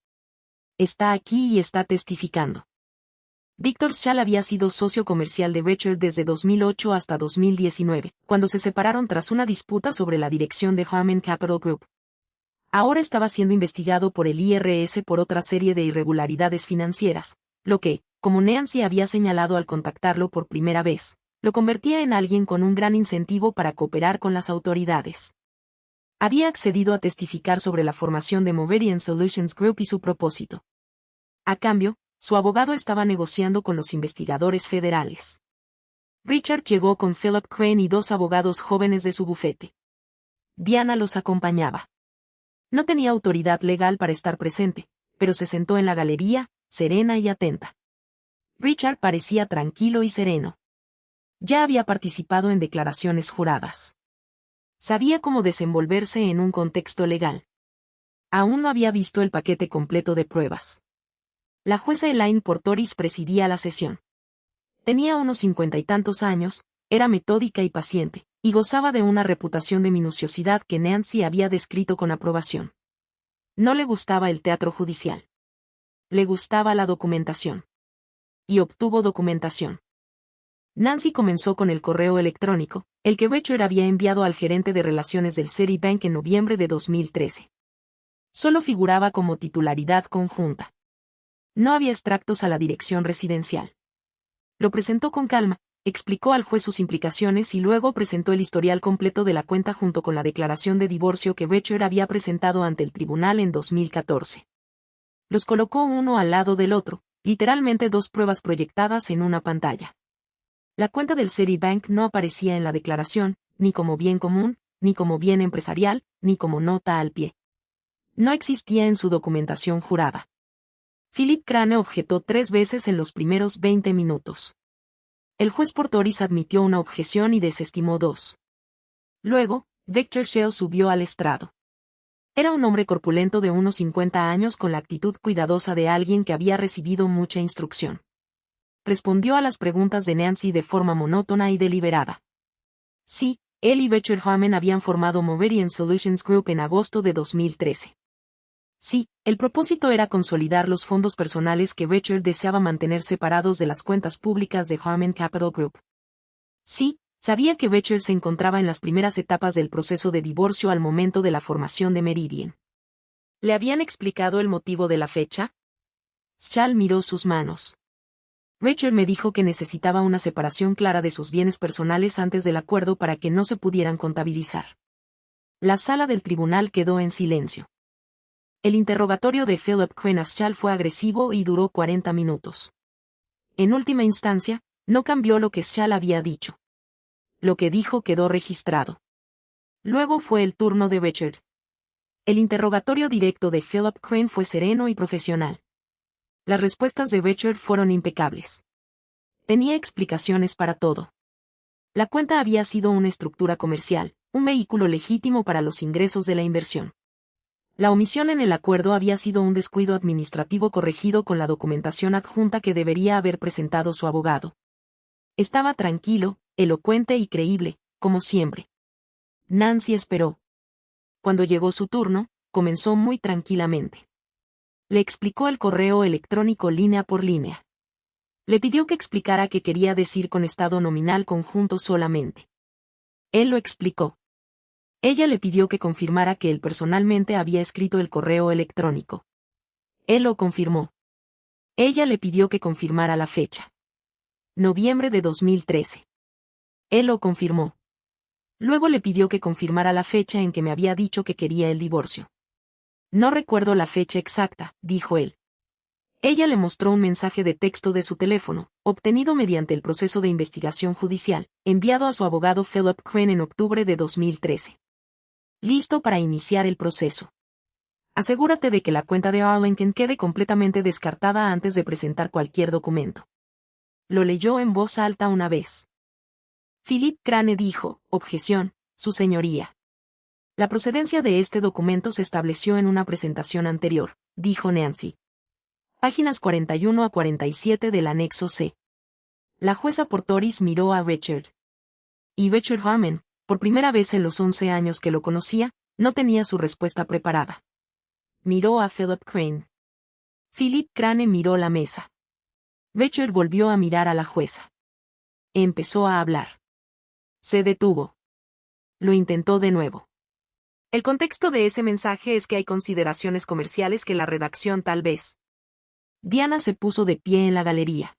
Está aquí y está testificando. Victor Shell había sido socio comercial de Richard desde 2008 hasta 2019, cuando se separaron tras una disputa sobre la dirección de Harman Capital Group. Ahora estaba siendo investigado por el IRS por otra serie de irregularidades financieras, lo que, como Nancy había señalado al contactarlo por primera vez, lo convertía en alguien con un gran incentivo para cooperar con las autoridades. Había accedido a testificar sobre la formación de Meridian Solutions Group y su propósito. A cambio, su abogado estaba negociando con los investigadores federales. Richard llegó con Philip Crane y 2 abogados jóvenes de su bufete. Diana los acompañaba. No tenía autoridad legal para estar presente, pero se sentó en la galería, serena y atenta. Richard parecía tranquilo y sereno. Ya había participado en declaraciones juradas. Sabía cómo desenvolverse en un contexto legal. Aún no había visto el paquete completo de pruebas. La jueza Elaine Portoris presidía la sesión. Tenía unos 50 y tantos años, era metódica y paciente, y gozaba de una reputación de minuciosidad que Nancy había descrito con aprobación. No le gustaba el teatro judicial. Le gustaba la documentación. Y obtuvo documentación. Nancy comenzó con el correo electrónico, el que Richard había enviado al gerente de relaciones del Citibank en noviembre de 2013. Solo figuraba como titularidad conjunta. No había extractos a la dirección residencial. Lo presentó con calma, explicó al juez sus implicaciones y luego presentó el historial completo de la cuenta junto con la declaración de divorcio que Richard había presentado ante el tribunal en 2014. Los colocó uno al lado del otro, literalmente 2 pruebas proyectadas en una pantalla. La cuenta del Citibank no aparecía en la declaración, ni como bien común, ni como bien empresarial, ni como nota al pie. No existía en su documentación jurada. Philip Crane objetó 3 veces en los primeros 20 minutos. El juez Portoris admitió una objeción y desestimó 2. Luego, Victor Shell subió al estrado. Era un hombre corpulento de unos 50 años con la actitud cuidadosa de alguien que había recibido mucha instrucción. respondió a las preguntas de Nancy de forma monótona y deliberada. Sí, él y Richard Harmon habían formado Meridian Solutions Group en agosto de 2013. Sí, el propósito era consolidar los fondos personales que Richard deseaba mantener separados de las cuentas públicas de Harmon Capital Group. Sí, sabía que Richard se encontraba en las primeras etapas del proceso de divorcio al momento de la formación de Meridian. ¿Le habían explicado el motivo de la fecha? Schall miró sus manos. Richard me dijo que necesitaba una separación clara de sus bienes personales antes del acuerdo para que no se pudieran contabilizar. La sala del tribunal quedó en silencio. El interrogatorio de Philip Quinn a Schall fue agresivo y duró 40 minutos. En última instancia, no cambió lo que Schall había dicho. Lo que dijo quedó registrado. Luego fue el turno de Richard. El interrogatorio directo de Philip Quinn fue sereno y profesional. Las respuestas de Richard fueron impecables. Tenía explicaciones para todo. La cuenta había sido una estructura comercial, un vehículo legítimo para los ingresos de la inversión. La omisión en el acuerdo había sido un descuido administrativo corregido con la documentación adjunta que debería haber presentado su abogado. Estaba tranquilo, elocuente y creíble, como siempre. Nancy esperó. Cuando llegó su turno, comenzó muy tranquilamente. Le explicó el correo electrónico línea por línea. Le pidió que explicara qué quería decir con estado nominal conjunto solamente. Él lo explicó. Ella le pidió que confirmara que él personalmente había escrito el correo electrónico. Él lo confirmó. Ella le pidió que confirmara la fecha. Noviembre de 2013. Él lo confirmó. Luego le pidió que confirmara la fecha en que me había dicho que quería el divorcio. No recuerdo la fecha exacta, dijo él. Ella le mostró un mensaje de texto de su teléfono, obtenido mediante el proceso de investigación judicial, enviado a su abogado Philip Quinn en octubre de 2013. Listo para iniciar el proceso. Asegúrate de que la cuenta de Arlington quede completamente descartada antes de presentar cualquier documento. Lo leyó en voz alta una vez. Philip Crane dijo, objeción, su señoría. La procedencia de este documento se estableció en una presentación anterior, dijo Nancy. Páginas 41 a 47 del anexo C. La jueza Portoris miró a Richard. Y Richard Harmon, por primera vez en los 11 años que lo conocía, no tenía su respuesta preparada. Miró a Philip Crane. Philip Crane miró la mesa. Richard volvió a mirar a la jueza. Empezó a hablar. Se detuvo. Lo intentó de nuevo. El contexto de ese mensaje es que hay consideraciones comerciales que la redacción tal vez. Diana se puso de pie en la galería.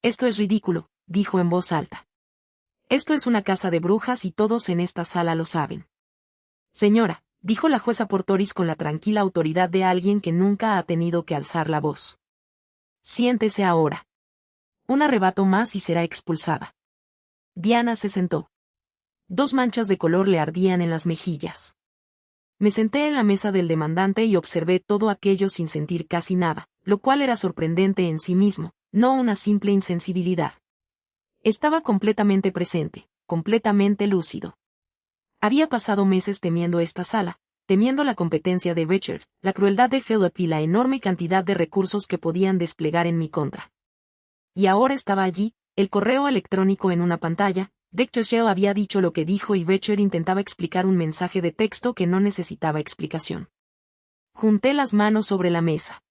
Esto es ridículo, dijo en voz alta. Esto es una casa de brujas y todos en esta sala lo saben. Señora, dijo la jueza Portoris con la tranquila autoridad de alguien que nunca ha tenido que alzar la voz. Siéntese ahora. Un arrebato más y será expulsada. Diana se sentó. 2 manchas de color le ardían en las mejillas. Me senté en la mesa del demandante y observé todo aquello sin sentir casi nada, lo cual era sorprendente en sí mismo, no una simple insensibilidad. Estaba completamente presente, completamente lúcido. Había pasado meses temiendo esta sala, temiendo la competencia de Richard, la crueldad de Philip y la enorme cantidad de recursos que podían desplegar en mi contra. Y ahora estaba allí, el correo electrónico en una pantalla. Victor Schell había dicho lo que dijo y Richard intentaba explicar un mensaje de texto que no necesitaba explicación. Junté las manos sobre la mesa.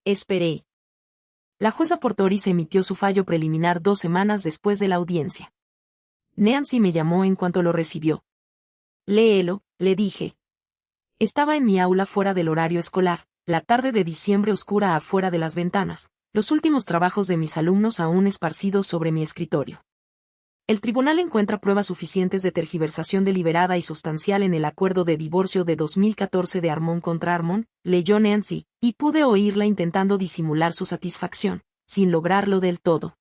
Esperé. La jueza Portoris emitió su fallo preliminar 2 semanas después de la audiencia. Nancy me llamó en cuanto lo recibió. Léelo, le dije. Estaba en mi aula fuera del horario escolar, la tarde de diciembre oscura afuera de las ventanas, los últimos trabajos de mis alumnos aún esparcidos sobre mi escritorio. El tribunal encuentra pruebas suficientes de tergiversación deliberada y sustancial en el acuerdo de divorcio de 2014 de Harmon contra Harmon, leyó Nancy, y pude oírla intentando disimular su satisfacción, sin lograrlo del todo.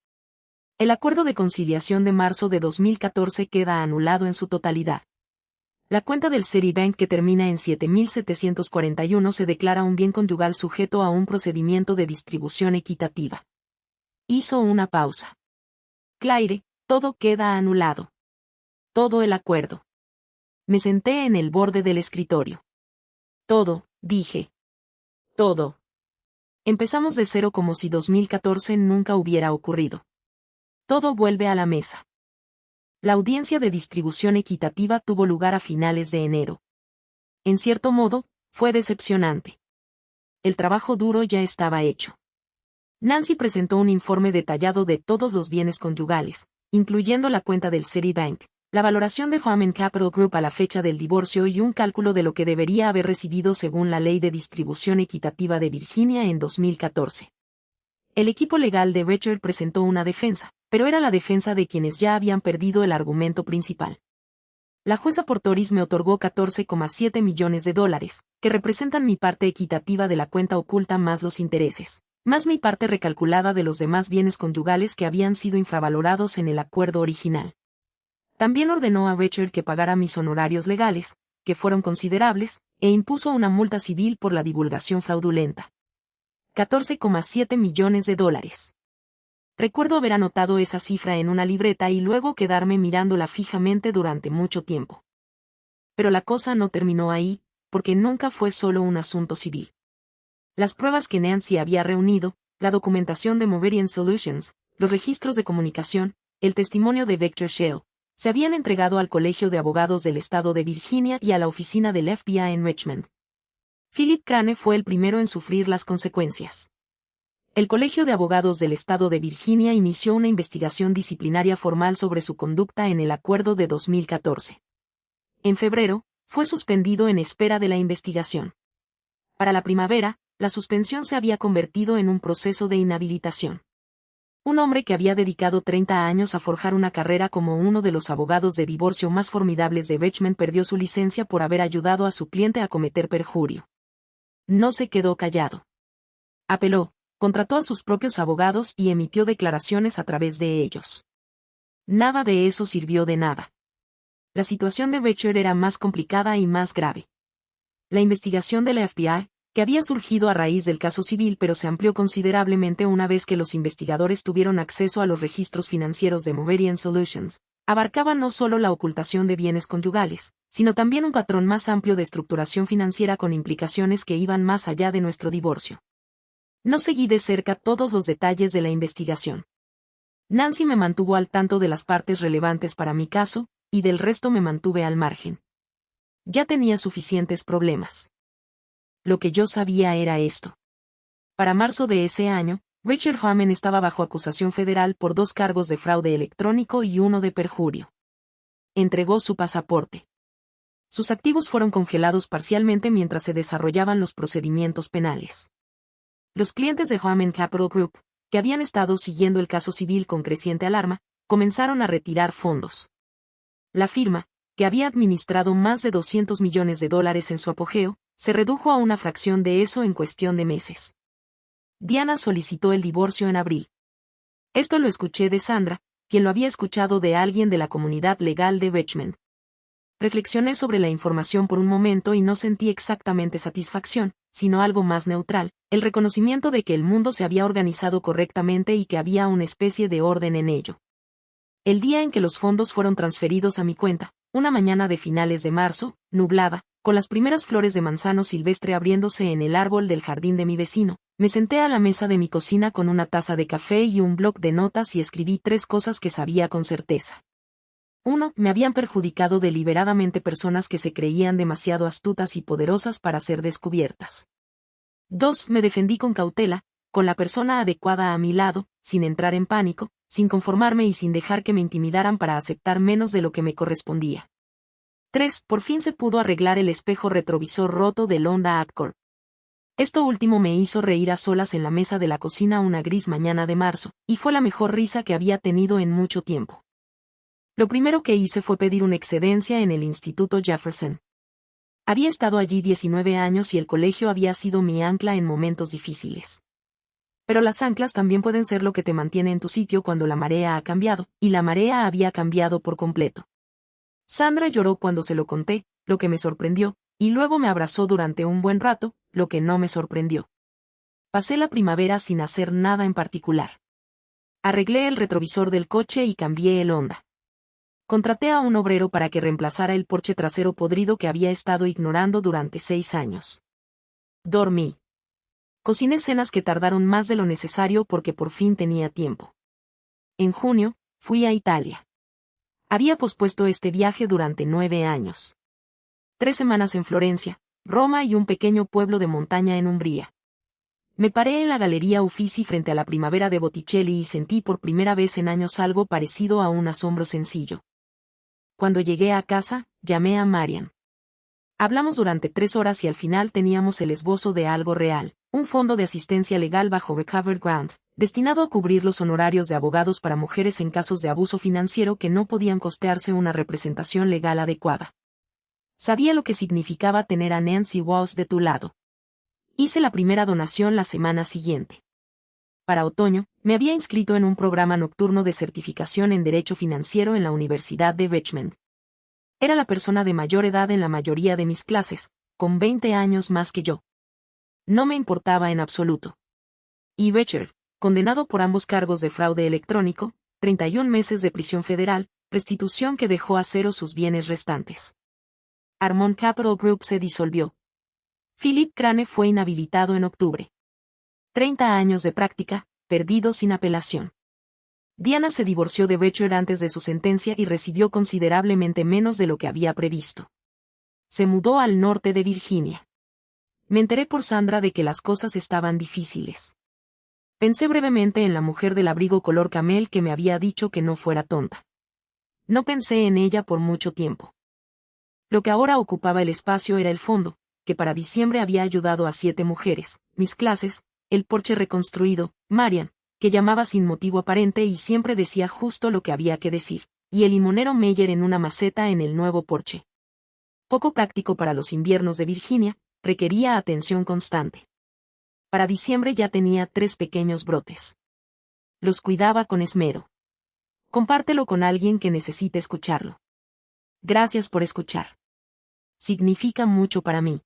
El acuerdo de conciliación de marzo de 2014 queda anulado en su totalidad. La cuenta del Citibank que termina en 7741 se declara un bien conyugal sujeto a un procedimiento de distribución equitativa. Hizo una pausa. Claire, todo queda anulado. Todo el acuerdo. Me senté en el borde del escritorio. Todo, dije. Todo. Empezamos de cero como si 2014 nunca hubiera ocurrido. Todo vuelve a la mesa. La audiencia de distribución equitativa tuvo lugar a finales de enero. En cierto modo, fue decepcionante. El trabajo duro ya estaba hecho. Nancy presentó un informe detallado de todos los bienes conyugales, incluyendo la cuenta del Citibank, la valoración de Huamen Capital Group a la fecha del divorcio y un cálculo de lo que debería haber recibido según la Ley de Distribución Equitativa de Virginia en 2014. El equipo legal de Richard presentó una defensa, pero era la defensa de quienes ya habían perdido el argumento principal. La jueza Portoris me otorgó $14,7 millones, que representan mi parte equitativa de la cuenta oculta más los intereses, más mi parte recalculada de los demás bienes conyugales que habían sido infravalorados en el acuerdo original. También ordenó a Richard que pagara mis honorarios legales, que fueron considerables, e impuso una multa civil por la divulgación fraudulenta. $14,7 millones. Recuerdo haber anotado esa cifra en una libreta y luego quedarme mirándola fijamente durante mucho tiempo. Pero la cosa no terminó ahí, porque nunca fue solo un asunto civil. Las pruebas que Nancy había reunido, la documentación de Meridian Solutions, los registros de comunicación, el testimonio de Victor Shale, se habían entregado al Colegio de Abogados del Estado de Virginia y a la oficina del FBI en Richmond. Philip Crane fue el primero en sufrir las consecuencias. El Colegio de Abogados del Estado de Virginia inició una investigación disciplinaria formal sobre su conducta en el acuerdo de 2014. En febrero, fue suspendido en espera de la investigación. Para la primavera, la suspensión se había convertido en un proceso de inhabilitación. Un hombre que había dedicado 30 años a forjar una carrera como uno de los abogados de divorcio más formidables de Richmond perdió su licencia por haber ayudado a su cliente a cometer perjurio. No se quedó callado. Apeló, contrató a sus propios abogados y emitió declaraciones a través de ellos. Nada de eso sirvió de nada. La situación de Richard era más complicada y más grave. La investigación de la FBI, que había surgido a raíz del caso civil pero se amplió considerablemente una vez que los investigadores tuvieron acceso a los registros financieros de Meridian Solutions, abarcaba no solo la ocultación de bienes conyugales, sino también un patrón más amplio de estructuración financiera con implicaciones que iban más allá de nuestro divorcio. No seguí de cerca todos los detalles de la investigación. Nancy me mantuvo al tanto de las partes relevantes para mi caso, y del resto me mantuve al margen. Ya tenía suficientes problemas. Lo que yo sabía era esto. Para marzo de ese año, Richard Huamen estaba bajo acusación federal por 2 cargos de fraude electrónico y uno de perjurio. Entregó su pasaporte. Sus activos fueron congelados parcialmente mientras se desarrollaban los procedimientos penales. Los clientes de Huamen Capital Group, que habían estado siguiendo el caso civil con creciente alarma, comenzaron a retirar fondos. La firma, que había administrado más de $200 millones en su apogeo, se redujo a una fracción de eso en cuestión de meses. Diana solicitó el divorcio en abril. Esto lo escuché de Sandra, quien lo había escuchado de alguien de la comunidad legal de Richmond. Reflexioné sobre la información por un momento y no sentí exactamente satisfacción, sino algo más neutral, el reconocimiento de que el mundo se había organizado correctamente y que había una especie de orden en ello. El día en que los fondos fueron transferidos a mi cuenta, una mañana de finales de marzo, nublada, con las primeras flores de manzano silvestre abriéndose en el árbol del jardín de mi vecino, me senté a la mesa de mi cocina con una taza de café y un bloc de notas y escribí 3 cosas que sabía con certeza. 1. Me habían perjudicado deliberadamente personas que se creían demasiado astutas y poderosas para ser descubiertas. 2. Me defendí con cautela, con la persona adecuada a mi lado, sin entrar en pánico, sin conformarme y sin dejar que me intimidaran para aceptar menos de lo que me correspondía. 3. Por fin se pudo arreglar el espejo retrovisor roto del Honda Accord. Esto último me hizo reír a solas en la mesa de la cocina una gris mañana de marzo, y fue la mejor risa que había tenido en mucho tiempo. Lo primero que hice fue pedir una excedencia en el Instituto Jefferson. Había estado allí 19 años y el colegio había sido mi ancla en momentos difíciles. Pero las anclas también pueden ser lo que te mantiene en tu sitio cuando la marea ha cambiado, y la marea había cambiado por completo. Sandra lloró cuando se lo conté, lo que me sorprendió, y luego me abrazó durante un buen rato, lo que no me sorprendió. Pasé la primavera sin hacer nada en particular. Arreglé el retrovisor del coche y cambié el Honda. Contraté a un obrero para que reemplazara el porche trasero podrido que había estado ignorando durante 6 años. Dormí. Cociné cenas que tardaron más de lo necesario porque por fin tenía tiempo. En junio, fui a Italia. Había pospuesto este viaje durante 9 años. 3 semanas en Florencia, Roma y un pequeño pueblo de montaña en Umbría. Me paré en la Galería Uffizi frente a la Primavera de Botticelli y sentí por primera vez en años algo parecido a un asombro sencillo. Cuando llegué a casa, llamé a Marian. Hablamos durante 3 horas y al final teníamos el esbozo de algo real, un fondo de asistencia legal bajo Recovered Ground, destinado a cubrir los honorarios de abogados para mujeres en casos de abuso financiero que no podían costearse una representación legal adecuada. Sabía lo que significaba tener a Nancy Walsh de tu lado. Hice la primera donación la semana siguiente. Para otoño, me había inscrito en un programa nocturno de certificación en Derecho Financiero en la Universidad de Richmond. Era la persona de mayor edad en la mayoría de mis clases, con 20 años más que yo. No me importaba en absoluto. Y Becher, condenado por ambos cargos de fraude electrónico, 31 meses de prisión federal, restitución que dejó a cero sus bienes restantes. Armond Capital Group se disolvió. Philip Crane fue inhabilitado en octubre. 30 años de práctica, perdido sin apelación. Diana se divorció de Becher antes de su sentencia y recibió considerablemente menos de lo que había previsto. Se mudó al norte de Virginia. Me enteré por Sandra de que las cosas estaban difíciles. Pensé brevemente en la mujer del abrigo color camel que me había dicho que no fuera tonta. No pensé en ella por mucho tiempo. Lo que ahora ocupaba el espacio era el fondo, que para diciembre había ayudado a 7 mujeres, mis clases, el porche reconstruido, Marian, que llamaba sin motivo aparente y siempre decía justo lo que había que decir, y el limonero Meyer en una maceta en el nuevo porche. Poco práctico para los inviernos de Virginia, requería atención constante. Para diciembre ya tenía 3 pequeños brotes. Los cuidaba con esmero. Compártelo con alguien que necesite escucharlo. Gracias por escuchar. Significa mucho para mí.